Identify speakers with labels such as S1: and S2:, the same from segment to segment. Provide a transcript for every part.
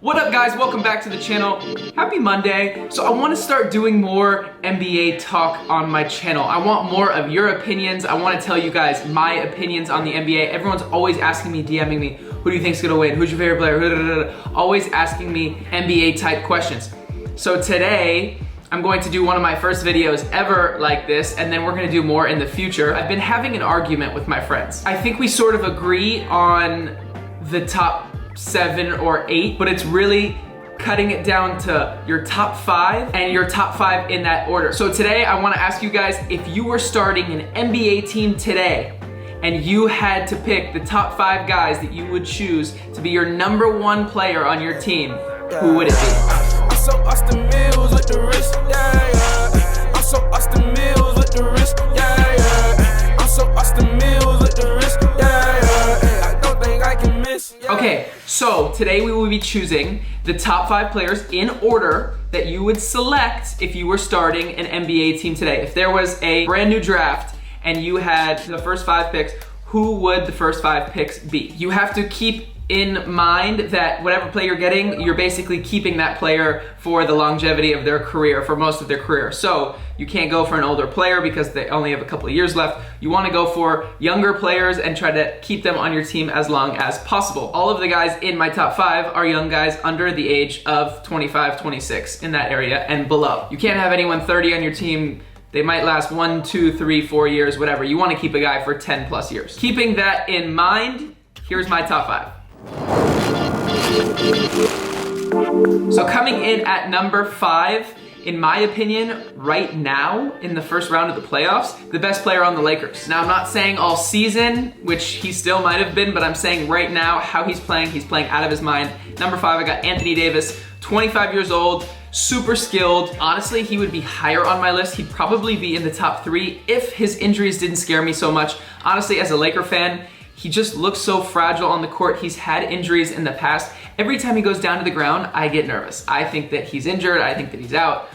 S1: What up guys, welcome back to the channel. Happy Monday. So I want to start doing more NBA talk on my channel. I want more of your opinions. I want to tell you guys my opinions on the NBA. Everyone's always asking me, DMing me, who do you think's gonna win? Who's your favorite player? Always asking me NBA type questions. So today, I'm going to do one of my first videos ever like this, and then we're gonna do more in the future. I've been having an argument with my friends. I think we sort of agree on the top 7 or 8, but it's really cutting it down to your top 5 and your top 5 in that order. So today I wanna ask you guys, if you were starting an NBA team today and you had to pick the top 5 guys that you would choose to be your #1 player on your team, who would it be?
S2: I'm so Austin Mills with the wrist, yeah, yeah. I'm so Austin Mills with the wrist, yeah, yeah. I'm so Austin Mills with the wrist, yeah, yeah. I don't think I can miss. Yeah.
S1: Okay, so today we will be choosing the top 5 players in order that you would select if you were starting an NBA team today. If there was a brand new draft and you had the first 5 picks, who would the first 5 picks be? You have to keep in mind that whatever player you're getting, you're basically keeping that player for the longevity of their career, for most of their career. So you can't go for an older player because they only have a couple of years left. You want to go for younger players and try to keep them on your team as long as possible. All of the guys in my top 5 are young guys under the age of 25, 26 in that area and below. You can't have anyone 30 on your team. They might last 1, 2, 3, 4 years, whatever. You want to keep a guy for 10 plus years. Keeping that in mind, here's my top 5. So coming in at number 5, in my opinion, right now, in the first round of the playoffs, the best player on the Lakers. Now, I'm not saying all season, which he still might have been, but I'm saying right now, how he's playing out of his mind. Number 5, I got Anthony Davis, 25 years old, super skilled. Honestly, he would be higher on my list. He'd probably be in the top 3 if his injuries didn't scare me so much. Honestly, as a Laker fan, he just looks so fragile on the court. He's had injuries in the past. Every time he goes down to the ground, I get nervous. I think that he's injured. I think that he's out.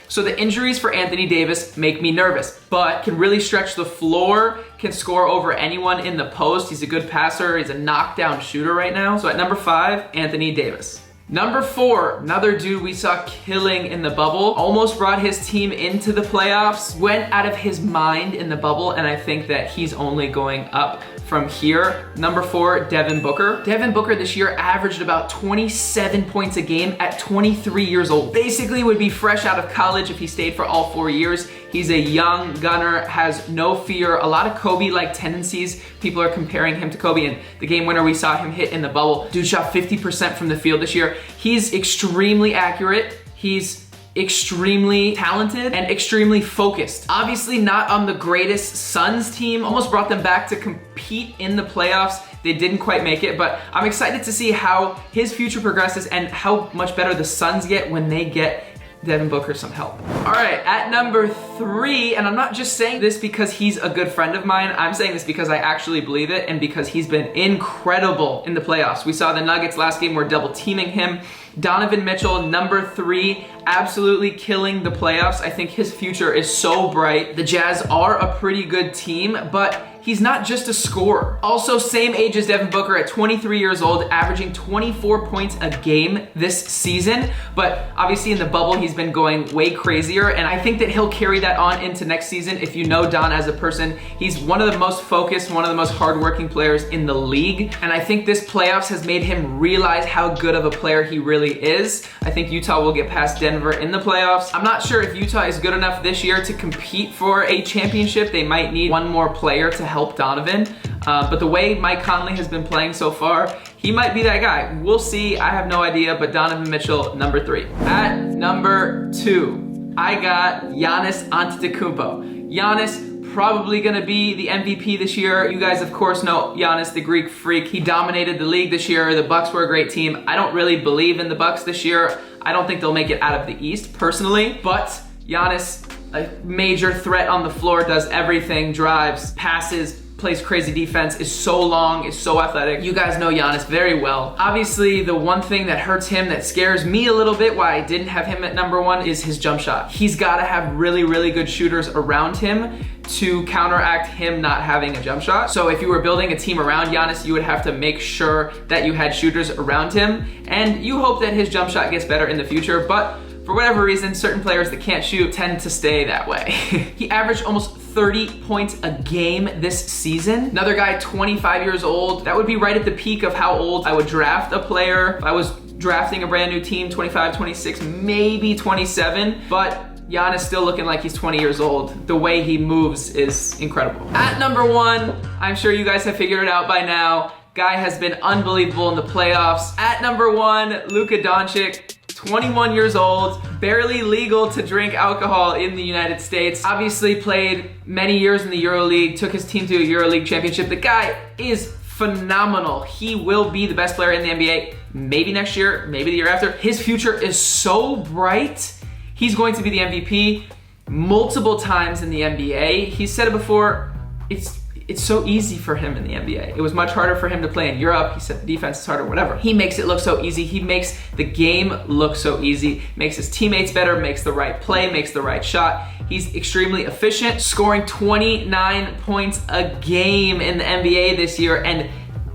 S1: So the injuries for Anthony Davis make me nervous, but can really stretch the floor, can score over anyone in the post. He's a good passer. He's a knockdown shooter right now. So at number 5, Anthony Davis. Number 4, another dude we saw killing in the bubble, almost brought his team into the playoffs, went out of his mind in the bubble, and I think that he's only going up from here. Number 4, Devin Booker. Devin Booker this year averaged about 27 points a game at 23 years old. Basically would be fresh out of college if he stayed for all 4 years. He's a young gunner, has no fear, a lot of Kobe-like tendencies. People are comparing him to Kobe, and the game winner we saw him hit in the bubble. Dude shot 50% from the field this year. He's extremely accurate. He's extremely talented and extremely focused. Obviously not on the greatest Suns team, almost brought them back to compete in the playoffs. They didn't quite make it, but I'm excited to see how his future progresses and how much better the Suns get when they get Devin Booker some help. All right, at number 3, and I'm not just saying this because he's a good friend of mine, I'm saying this because I actually believe it and because he's been incredible in the playoffs. We saw the Nuggets last game, we're double teaming him. Donovan Mitchell, number 3, absolutely killing the playoffs. I think his future is so bright. The Jazz are a pretty good team, but he's not just a scorer. Also, same age as Devin Booker at 23 years old, averaging 24 points a game this season. But obviously in the bubble, he's been going way crazier. And I think that he'll carry that on into next season. If you know Don as a person, he's one of the most focused, one of the most hardworking players in the league. And I think this playoffs has made him realize how good of a player he really is. I think Utah will get past Denver in the playoffs. I'm not sure if Utah is good enough this year to compete for a championship. They might need one more player to help Donovan. But the way Mike Conley has been playing so far, he might be that guy. We'll see, I have no idea, but Donovan Mitchell, number 3. At number 2, I got Giannis Antetokounmpo. Giannis probably gonna be the MVP this year. You guys of course know Giannis, the Greek freak. He dominated the league this year. The Bucks were a great team. I don't really believe in the Bucks this year. I don't think they'll make it out of the East personally, but Giannis, a major threat on the floor, does everything, drives, passes, plays crazy defense, is so long, is so athletic. You guys know Giannis very well. Obviously, the one thing that hurts him, that scares me a little bit, why I didn't have him at number 1, is his jump shot. He's gotta have really, really good shooters around him to counteract him not having a jump shot. So if you were building a team around Giannis, you would have to make sure that you had shooters around him, and you hope that his jump shot gets better in the future, but for whatever reason, certain players that can't shoot tend to stay that way. He averaged almost 30 points a game this season. Another guy, 25 years old. That would be right at the peak of how old I would draft a player. If I was drafting a brand new team, 25, 26, maybe 27, but Giannis still looking like he's 20 years old. The way he moves is incredible. At number 1, I'm sure you guys have figured it out by now. Guy has been unbelievable in the playoffs. At number 1, Luka Doncic. 21 years old, barely legal to drink alcohol in the United States. Obviously played many years in the EuroLeague, took his team to a EuroLeague championship. The guy is phenomenal. He will be the best player in the NBA, maybe next year, maybe the year after. His future is so bright. He's going to be the MVP multiple times in the NBA. He said it before, it's so easy for him in the NBA. It was much harder for him to play in Europe. He said the defense is harder, whatever. He makes it look so easy. He makes the game look so easy, makes his teammates better, makes the right play, makes the right shot. He's extremely efficient, scoring 29 points a game in the NBA this year, and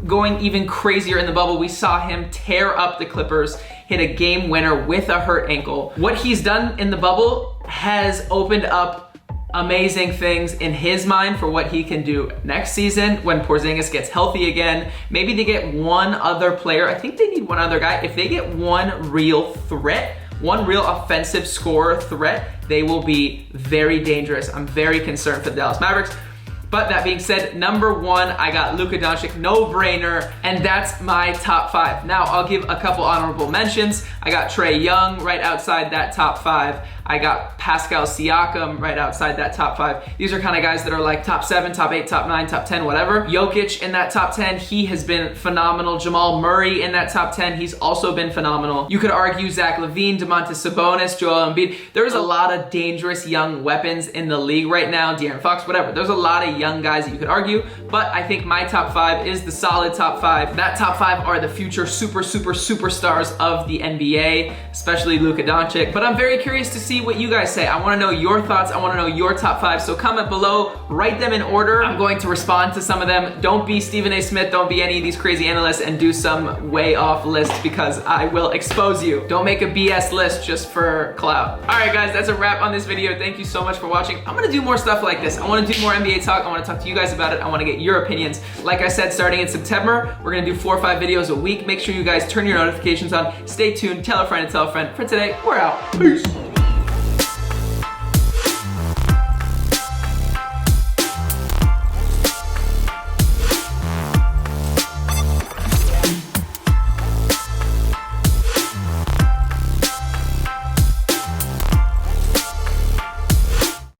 S1: going even crazier in the bubble. We saw him tear up the Clippers, hit a game winner with a hurt ankle. What he's done in the bubble has opened up amazing things in his mind for what he can do next season when Porzingis gets healthy again. Maybe they get one other player. I think they need one other guy. If they get one real threat, one real offensive scorer threat, they will be very dangerous. I'm very concerned for the Dallas Mavericks. But that being said, number 1, I got Luka Doncic, no brainer, and that's my top 5. Now, I'll give a couple honorable mentions. I got Trae Young right outside that top 5. I got Pascal Siakam right outside that top 5. These are kind of guys that are like top 7, top 8, top 9, top 10, whatever. Jokic in that top 10, he has been phenomenal. Jamal Murray in that top 10, he's also been phenomenal. You could argue Zach LaVine, Domantas Sabonis, Joel Embiid. There's a lot of dangerous young weapons in the league right now. De'Aaron Fox, whatever. There's a lot of young guys that you could argue, but I think my top 5 is the solid top 5. That top 5 are the future superstars of the NBA, especially Luka Doncic. But I'm very curious to see what you guys say. I want to know your thoughts. I want to know your top 5. So comment below, write them in order. I'm going to respond to some of them. Don't be Stephen A. Smith. Don't be any of these crazy analysts and do some way off list because I will expose you. Don't make a BS list just for clout. All right, guys, that's a wrap on this video. Thank you so much for watching. I'm going to do more stuff like this. I want to do more NBA talk. I want to talk to you guys about it. I want to get your opinions. Like I said, starting in September, we're going to do 4 or 5 videos a week. Make sure you guys turn your notifications on. Stay tuned. Tell a friend and tell a friend. For today, we're out. Peace.